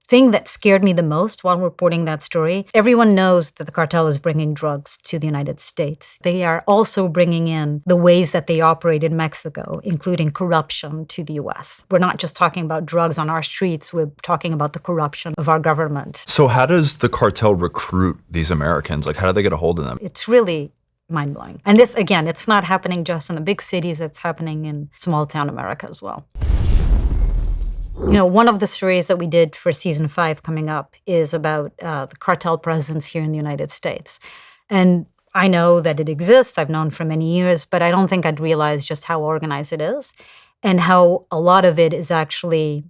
thing that scared me the most while reporting that story, everyone knows that the cartel is bringing drugs to the United States. They are also bringing in the ways that they operate in Mexico, including corruption, to the U.S. We're not just talking about drugs on our streets, we're talking about the corruption of our government. So how does the cartel recruit these Americans? Like, how do they get a hold of them? It's really mind-blowing. And this, again, it's not happening just in the big cities, it's happening in small-town America as well. You know, one of the stories that we did for season 5 coming up is about the cartel presence here in the United States. And I know that it exists, I've known for many years, but I don't think I'd realized just how organized it is and how a lot of it is actually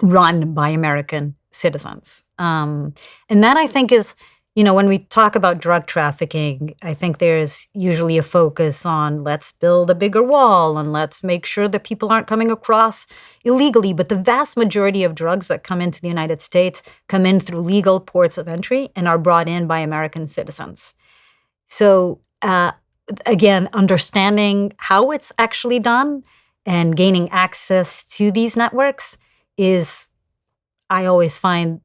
run by American citizens. And that, I think, is, you know, when we talk about drug trafficking, I think there's usually a focus on let's build a bigger wall and let's make sure that people aren't coming across illegally. But the vast majority of drugs that come into the United States come in through legal ports of entry and are brought in by American citizens. So, again, understanding how it's actually done and gaining access to these networks is, I always find,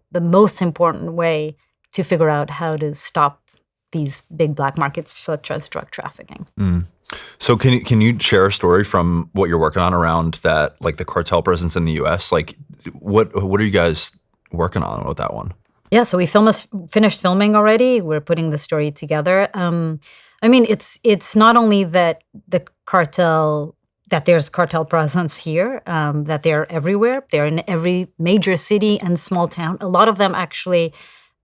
the most important way to figure out how to stop these big black markets such as drug trafficking. So can you share a story from what you're working on around that, like the cartel presence in the U.S.? Like, what are you guys working on with that one? Yeah, so we finished filming already. We're putting the story together. I mean, it's not only that there's cartel presence here, that they're everywhere. They're in every major city and small town. A lot of them actually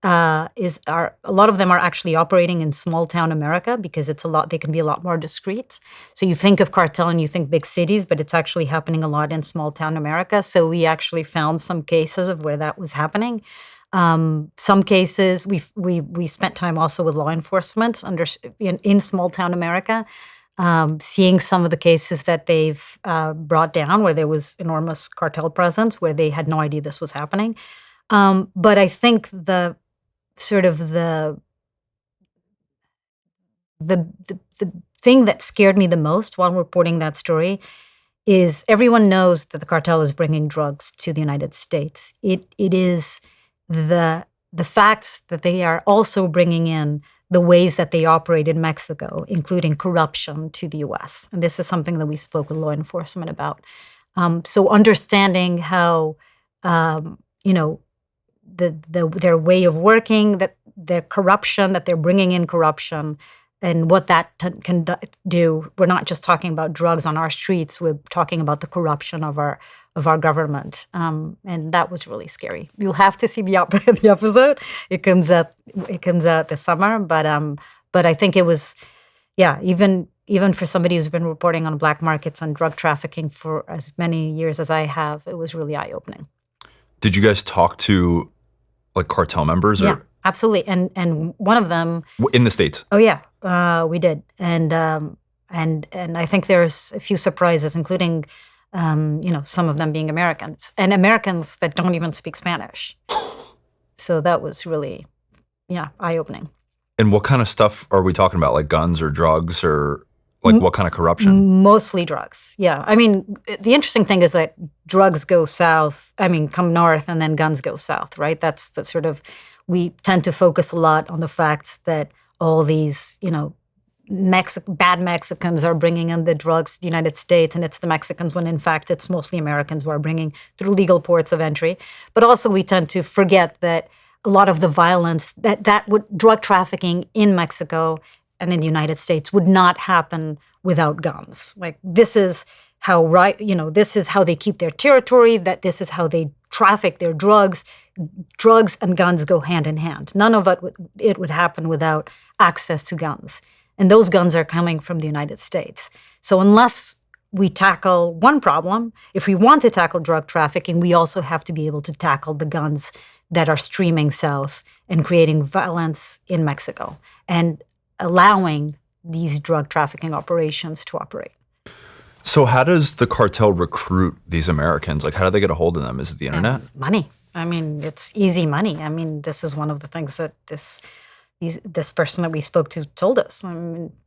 are actually operating in small town America because they can be a lot more discreet. So you think of cartel and you think big cities, but it's actually happening a lot in small town America. So we actually found some cases of where that was happening. Some cases we spent time also with law enforcement in small town America. Seeing some of the cases that they've brought down where there was enormous cartel presence, where they had no idea this was happening. But I think the thing that scared me the most while reporting that story is everyone knows that the cartel is bringing drugs to the United States. It is the fact that they are also bringing in the ways that they operate in Mexico, including corruption, to the U.S. And this is something that we spoke with law enforcement about. So understanding how, their way of working, that their corruption, that they're bringing in corruption, and what that can do. We're not just talking about drugs on our streets. We're talking about the corruption of our government, and that was really scary. You'll have to see the episode. It comes out this summer, but I think it was, even for somebody who's been reporting on black markets and drug trafficking for as many years as I have, it was really eye-opening. Did you guys talk to like cartel members? Yeah, absolutely, and one of them in the States. Oh yeah, we did, and I think there's a few surprises, including some of them being Americans, and Americans that don't even speak Spanish. So that was really, eye-opening. And what kind of stuff are we talking about? Like guns or drugs or like what kind of corruption? Mostly drugs, yeah. I mean, the interesting thing is that drugs go south, come north, and then guns go south, right? That's the sort of, we tend to focus a lot on the fact that all these, bad Mexicans are bringing in the drugs to the United States, and it's the Mexicans when in fact it's mostly Americans who are bringing through legal ports of entry. But also we tend to forget that a lot of the violence, drug trafficking in Mexico and in the United States would not happen without guns. Like this is how this is how they keep their territory, that this is how they traffic their drugs. Drugs and guns go hand in hand. None of it would happen without access to guns. And those guns are coming from the United States. So unless we tackle one problem, if we want to tackle drug trafficking, we also have to be able to tackle the guns that are streaming south and creating violence in Mexico and allowing these drug trafficking operations to operate. So how does the cartel recruit these Americans? Like, how do they get a hold of them? Is it the internet? Money. It's easy money. This is one of the things that this person that we spoke to told us.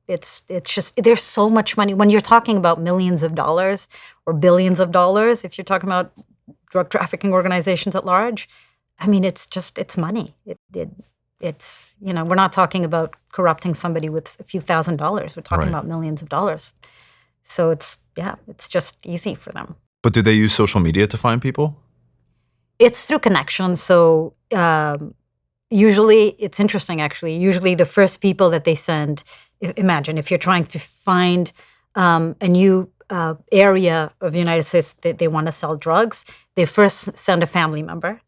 It's just, there's so much money. When you're talking about millions of dollars or billions of dollars, if you're talking about drug trafficking organizations at large. I mean, it's money. It's, we're not talking about corrupting somebody with a few $1,000s. We're talking Right. about millions of dollars. So it's just easy for them. But do they use social media to find people? It's through connections. So usually, it's interesting actually. Usually the first people that they send, imagine if you're trying to find a new area of the United States that they want to sell drugs, they first send a family member.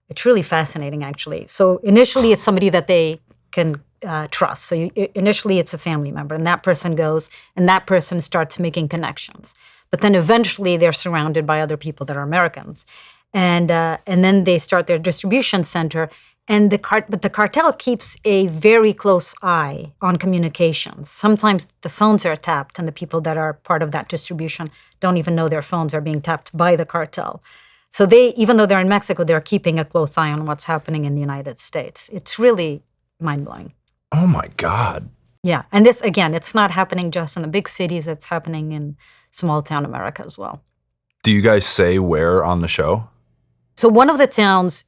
It's really fascinating, actually. So initially, it's somebody that they can trust. So initially, it's a family member, and that person goes, and that person starts making connections. But then eventually, they're surrounded by other people that are Americans, and then they start their distribution center. And but the cartel keeps a very close eye on communications. Sometimes the phones are tapped, and the people that are part of that distribution don't even know their phones are being tapped by the cartel. So even though they're in Mexico, they're keeping a close eye on what's happening in the United States. It's really mind-blowing. Oh my God. Yeah, and this, again, it's not happening just in the big cities. It's happening in small-town America as well. Do you guys say where on the show? So one of the towns,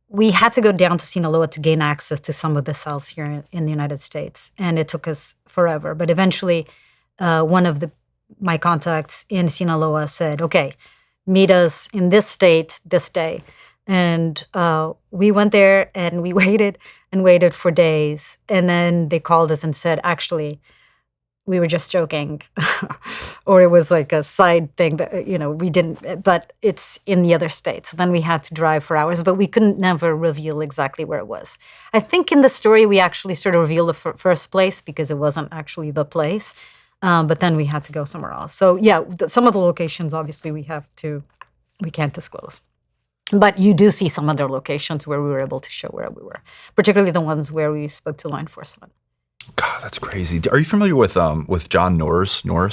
we had to go down to Sinaloa to gain access to some of the cells here in the United States, and it took us forever. But eventually, one of my contacts in Sinaloa said, okay, meet us in this state this day. And we went there and we waited and waited for days. And then they called us and said, actually, we were just joking. Or it was like a side thing that, we didn't, but it's in the other states. Then we had to drive for hours, but we couldn't never reveal exactly where it was. I think in the story, we actually sort of revealed the first place because it wasn't actually the place. But then we had to go somewhere else. So yeah, some of the locations, obviously, we can't disclose. But you do see some other locations where we were able to show where we were, particularly the ones where we spoke to law enforcement. God, that's crazy. Are you familiar with John Norris? No.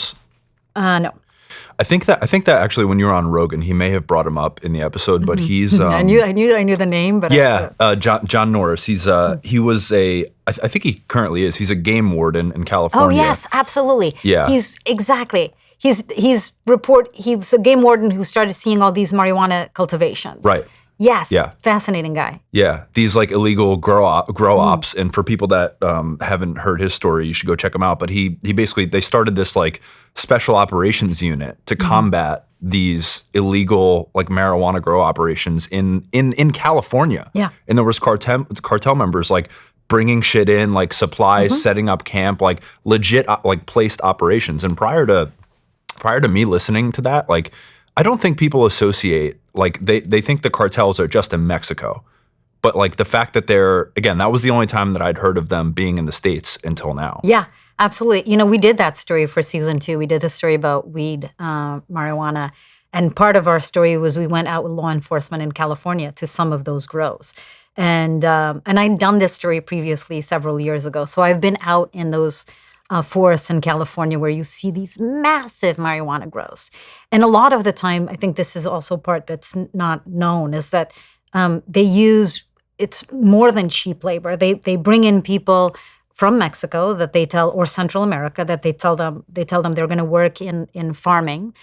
I think that actually when you were on Rogan, he may have brought him up in the episode, but he's I knew the name, but John Norris. He was I think he currently is. He's a game warden in California. Oh yes, absolutely. Yeah. He's a game warden who started seeing all these marijuana cultivations. Right. Yes. Yeah. Fascinating guy. Yeah, these like illegal grow ops, and for people that haven't heard his story, you should go check him out. But he basically, they started this like special operations unit to combat these illegal like marijuana grow operations in California. Yeah, and there was cartel members like bringing shit in, like supplies, setting up camp, like legit like placed operations. And prior to me listening to that, like I don't think people associate. Like they think the cartels are just in Mexico, but like the fact that that was the only time that I'd heard of them being in the States until now. Yeah, absolutely. We did that story for season 2. We did a story about weed, marijuana, and part of our story was we went out with law enforcement in California to some of those grows, and I'd done this story previously several years ago, so I've been out in those forests in California where you see these massive marijuana grows. And a lot of the time, I think this is also part that's not known, is that it's more than cheap labor. They bring in people from Mexico that they tell, or Central America, that they tell them they're going to work in farming,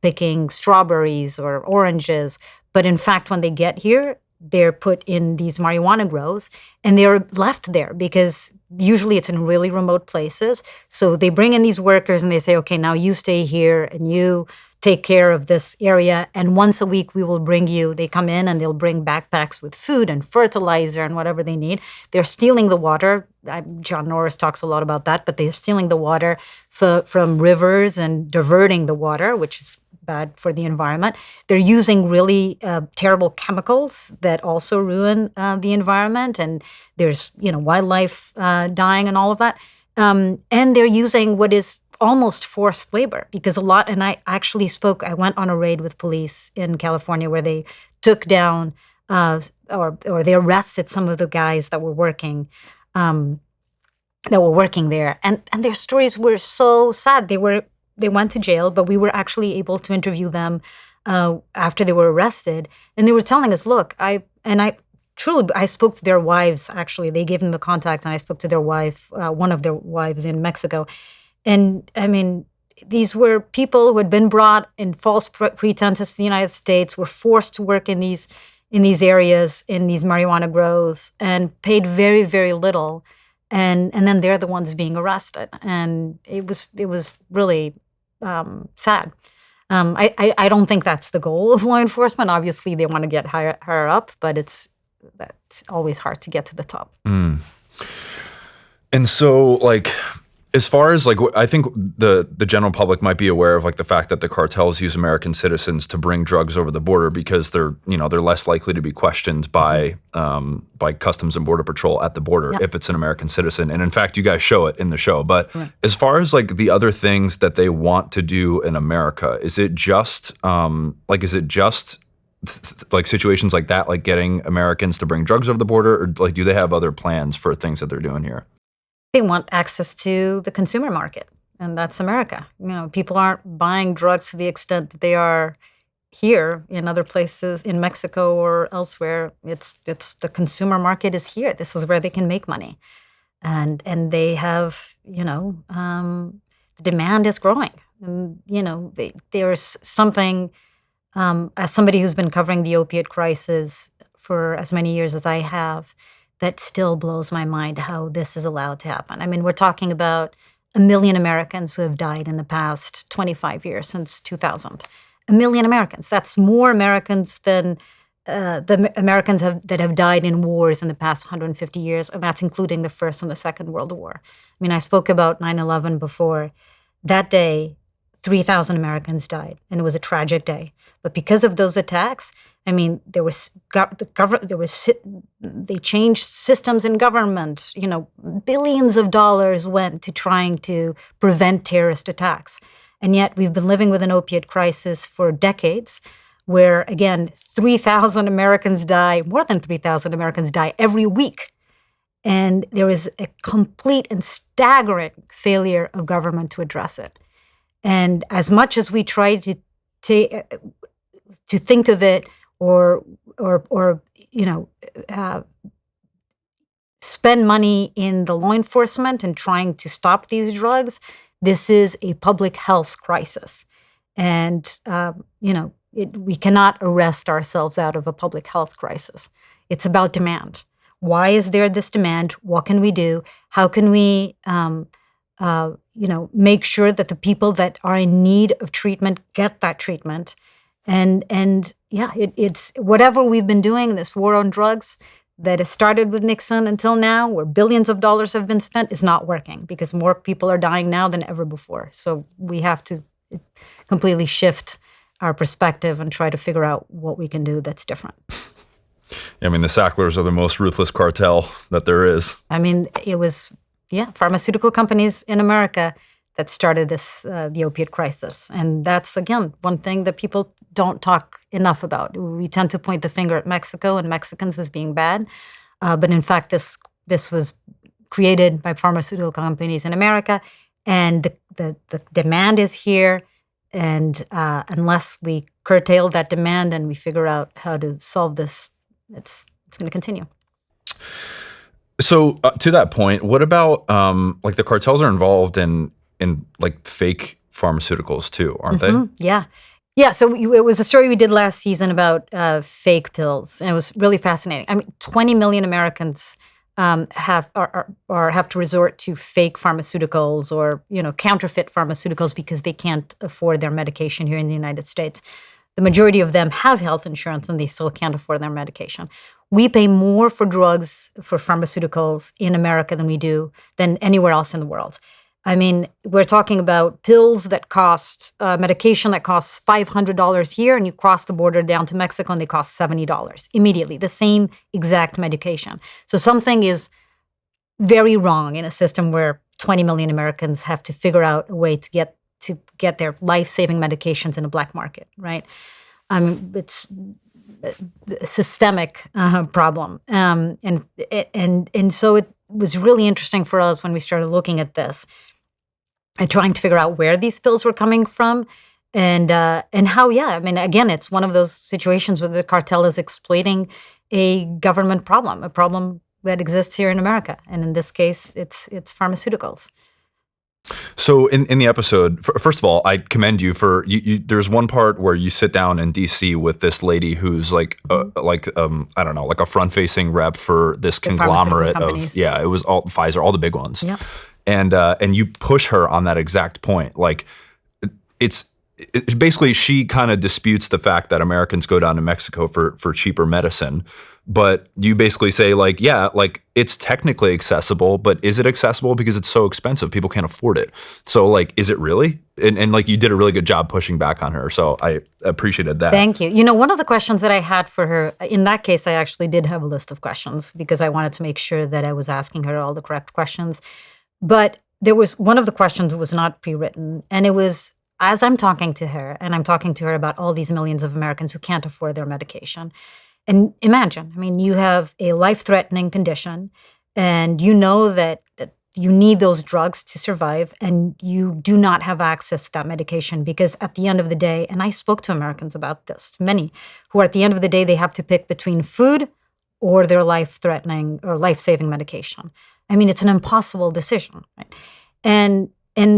picking strawberries or oranges. But in fact, when they get here, they're put in these marijuana grows and they're left there because usually it's in really remote places. So they bring in these workers and they say, okay, now you stay here and you take care of this area. And once a week we will bring you, they come in and they'll bring backpacks with food and fertilizer and whatever they need. They're stealing the water. John Norris talks a lot about that, but they're stealing the water from rivers and diverting the water, which is bad for the environment. They're using really terrible chemicals that also ruin the environment, and there's wildlife dying and all of that. And they're using what is almost forced labor because and I actually I went on a raid with police in California where they took down or they arrested some of the guys that were working there, and their stories were so sad. They went to jail, but we were actually able to interview them after they were arrested. And they were telling us, look, I spoke to their wives, actually. They gave them the contact, and I spoke to their wife, one of their wives in Mexico. And I mean, these were people who had been brought in false pretenses to the United States, were forced to work in these areas, in these marijuana grows, and paid very, very little. And then they're the ones being arrested. And it was really sad. I don't think that's the goal of law enforcement. Obviously, they want to get higher up, but that's always hard to get to the top. And so, like, as far as like, I think the general public might be aware of like the fact that the cartels use American citizens to bring drugs over the border because they're less likely to be questioned by Customs and Border Patrol at the border if it's an American citizen. And in fact, you guys show it in the show. But as far as like the other things that they want to do in America, is it just like situations like that, like getting Americans to bring drugs over the border, or like do they have other plans for things that they're doing here? They want access to the consumer market, and that's America. People aren't buying drugs to the extent that they are here in other places, in Mexico or elsewhere. It's the consumer market is here. This is where they can make money, and they have the demand is growing, and there's something. As somebody who's been covering the opiate crisis for as many years as I have, that still blows my mind how this is allowed to happen. I mean, we're talking about 1 million Americans who have died in the past 25 years, since 2000. 1 million Americans. That's more Americans than the Americans that have died in wars in the past 150 years, and that's including the First and the Second World War. I mean, I spoke about 9/11 before. That day, 3,000 Americans died, and it was a tragic day. But because of those attacks, I mean, they changed systems in government. Billions of dollars went to trying to prevent terrorist attacks. And yet we've been living with an opiate crisis for decades where, again, 3,000 Americans die, more than 3,000 Americans die every week. And there is a complete and staggering failure of government to address it. And as much as we try to think of it or spend money in the law enforcement and trying to stop these drugs, this is a public health crisis. And, we cannot arrest ourselves out of a public health crisis. It's about demand. Why is there this demand? What can we do? How can we make sure that the people that are in need of treatment get that treatment? It's whatever we've been doing, this war on drugs that has started with Nixon until now, where billions of dollars have been spent, is not working because more people are dying now than ever before. So we have to completely shift our perspective and try to figure out what we can do that's different. I mean, the Sacklers are the most ruthless cartel that there is. I mean, it was pharmaceutical companies in America that started the opiate crisis. And that's, again, one thing that people don't talk enough about. We tend to point the finger at Mexico and Mexicans as being bad. But in fact, this was created by pharmaceutical companies in America. And the demand is here. And unless we curtail that demand and we figure out how to solve this, it's going to continue. So to that point, what about like the cartels are involved in like fake pharmaceuticals too, aren't they? Yeah. So it was a story we did last season about fake pills, and it was really fascinating. I mean, 20 million Americans have to resort to fake pharmaceuticals or counterfeit pharmaceuticals because they can't afford their medication here in the United States. The majority of them have health insurance and they still can't afford their medication. We pay more for drugs, for pharmaceuticals in America than anywhere else in the world. I mean, we're talking about pills that cost, medication that costs $500 here, and you cross the border down to Mexico and they cost $70 immediately, the same exact medication. So something is very wrong in a system where 20 million Americans have to figure out a way to get their life-saving medications in a black market, right? It's a systemic problem. And so it was really interesting for us when we started looking at this and trying to figure out where these pills were coming from and how, I mean, again, it's one of those situations where the cartel is exploiting a government problem, a problem that exists here in America. And in this case, it's pharmaceuticals. So in the episode, first of all, I commend you for you. There's one part where you sit down in DC with this lady who's like I don't know, like a front facing rep for this The pharmaceutical conglomerate of companies. it was all Pfizer, all the big ones. Yeah. And you push her on that exact point. Like it's basically she kind of disputes the fact that Americans go down to Mexico for cheaper medicine. But you basically say like, yeah, like it's technically accessible, but is it accessible because it's so expensive? People can't afford it. So like, is it really? And like you did a really good job pushing back on her. So I appreciated that. Thank you. You know, one of the questions that I had for her, in that case, I actually did have a list of questions because I wanted to make sure that I was asking her all the correct questions. But there was one of the questions was not pre-written. And it was, as I'm talking to her, and I'm talking to her about all these millions of Americans who can't afford their medication. And imagine, I mean, you have a life-threatening condition, and you know that you need those drugs to survive, and you do not have access to that medication because at the end of the day, and I spoke to Americans about this, many, who at the end of the day, they have to pick between food or their life-threatening or life-saving medication. I mean, it's an impossible decision, right? And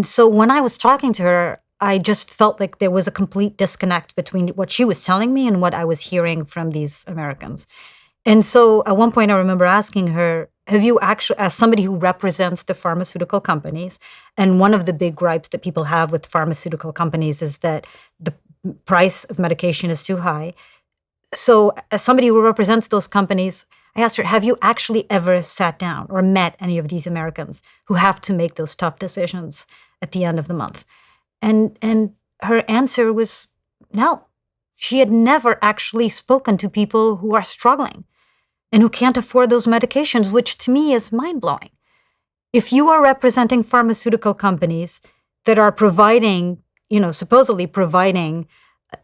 so when I was talking to her, I just felt like there was a complete disconnect between what she was telling me and what I was hearing from these Americans. And so at one point I remember asking her, have you actually, as somebody who represents the pharmaceutical companies, and one of the big gripes that people have with pharmaceutical companies is that the price of medication is too high. So as somebody who represents those companies, I asked her, have you actually ever sat down or met any of these Americans who have to make those tough decisions at the end of the month? And her answer was no. She had never actually spoken to people who are struggling and who can't afford those medications, which to me is mind-blowing. If you are representing pharmaceutical companies that are providing, supposedly providing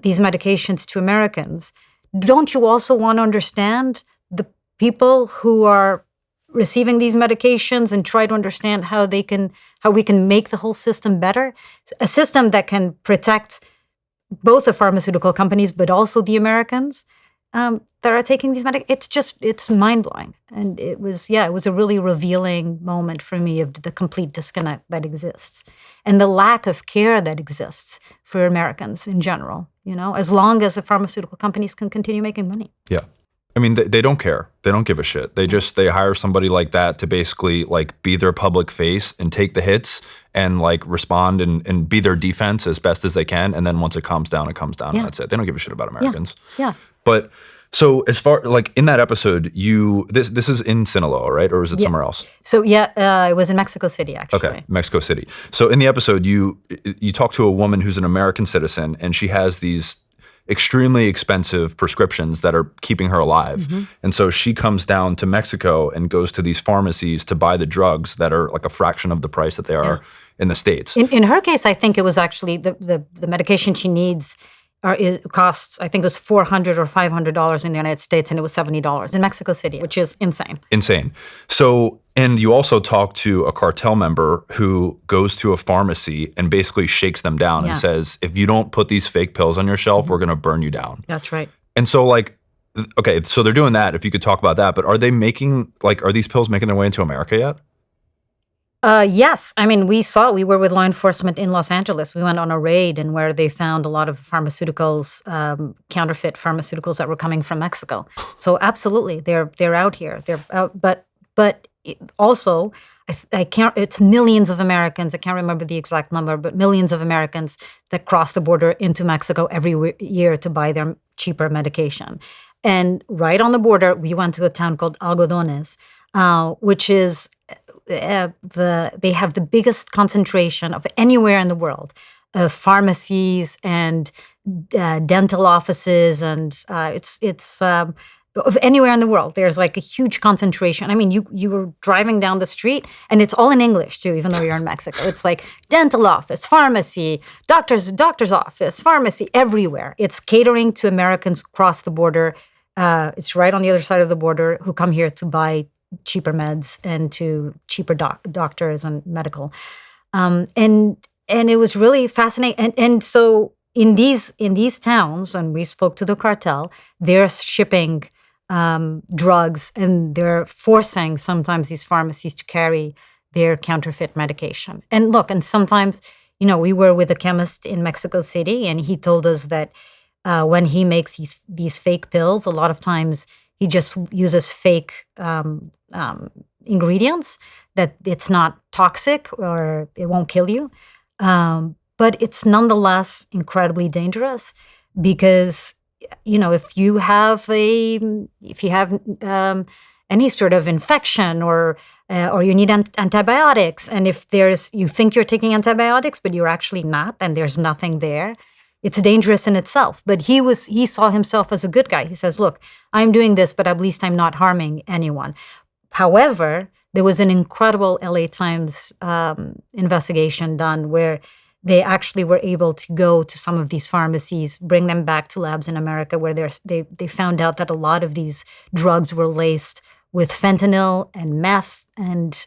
these medications to Americans, don't you also want to understand the people who are receiving these medications and try to understand how we can make the whole system better? A system that can protect both the pharmaceutical companies, but also the Americans that are taking these medications. It's mind-blowing. And it was a really revealing moment for me of the complete disconnect that exists and the lack of care that exists for Americans in general, as long as the pharmaceutical companies can continue making money. Yeah. I mean, they don't care. They don't give a shit. They hire somebody like that to basically like be their public face and take the hits and like respond and be their defense as best as they can. And then once it calms down, it comes down and that's it. They don't give a shit about Americans. Yeah. But so as far like in that episode, this is in Sinaloa, right? Or is it somewhere else? So it was in Mexico City, actually. Okay, Mexico City. So in the episode, you talk to a woman who's an American citizen, and she has these extremely expensive prescriptions that are keeping her alive. Mm-hmm. And so she comes down to Mexico and goes to these pharmacies to buy the drugs that are like a fraction of the price that they are in the States. In her case, I think it was actually the medication she needs costs, I think it was $400 or $500 in the United States, and it was $70 in Mexico City, which is insane. Insane. So, and you also talk to a cartel member who goes to a pharmacy and basically shakes them down and says, if you don't put these fake pills on your shelf, we're going to burn you down. That's right. And so like, okay, so they're doing that, if you could talk about that, but are these pills making their way into America yet? Yes. I mean, we were with law enforcement in Los Angeles. We went on a raid and where they found a lot of pharmaceuticals, counterfeit pharmaceuticals that were coming from Mexico. So absolutely, they're out here. They're out, but also, it's millions of Americans, I can't remember the exact number, but millions of Americans that cross the border into Mexico every year to buy their cheaper medication. And right on the border, we went to a town called Algodones, which is they have the biggest concentration of anywhere in the world of pharmacies and dental offices, and it's of anywhere in the world. There's like a huge concentration. I mean, you were driving down the street and it's all in English too, even though you're in Mexico. It's like dental office, pharmacy, doctor's office, pharmacy, everywhere. It's catering to Americans across the border. It's right on the other side of the border who come here to buy cheaper meds and to cheaper doctors and medical. And it was really fascinating. And so in these towns, and we spoke to the cartel, they're shipping drugs and they're forcing sometimes these pharmacies to carry their counterfeit medication. And look, and sometimes, we were with a chemist in Mexico City, and he told us that when he makes these fake pills, a lot of times he just uses fake ingredients, that it's not toxic or it won't kill you. But it's nonetheless incredibly dangerous because, if you have any sort of infection or you need antibiotics, and if you think you're taking antibiotics, but you're actually not, and there's nothing there, it's dangerous in itself. But he saw himself as a good guy. He says, look, I'm doing this, but at least I'm not harming anyone. However, there was an incredible LA Times investigation done where they actually were able to go to some of these pharmacies, bring them back to labs in America, where they found out that a lot of these drugs were laced with fentanyl and meth, and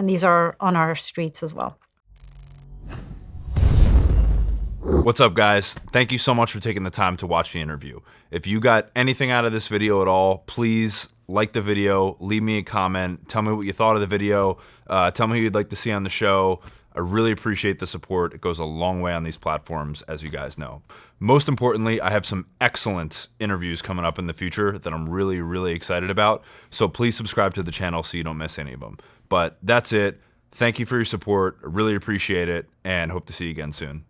these are on our streets as well. What's up, guys? Thank you so much for taking the time to watch the interview. If you got anything out of this video at all, please like the video, leave me a comment, tell me what you thought of the video, tell me who you'd like to see on the show. I really appreciate the support. It goes a long way on these platforms, as you guys know. Most importantly, I have some excellent interviews coming up in the future that I'm really, really excited about. So please subscribe to the channel so you don't miss any of them. But that's it. Thank you for your support. I really appreciate it, and hope to see you again soon.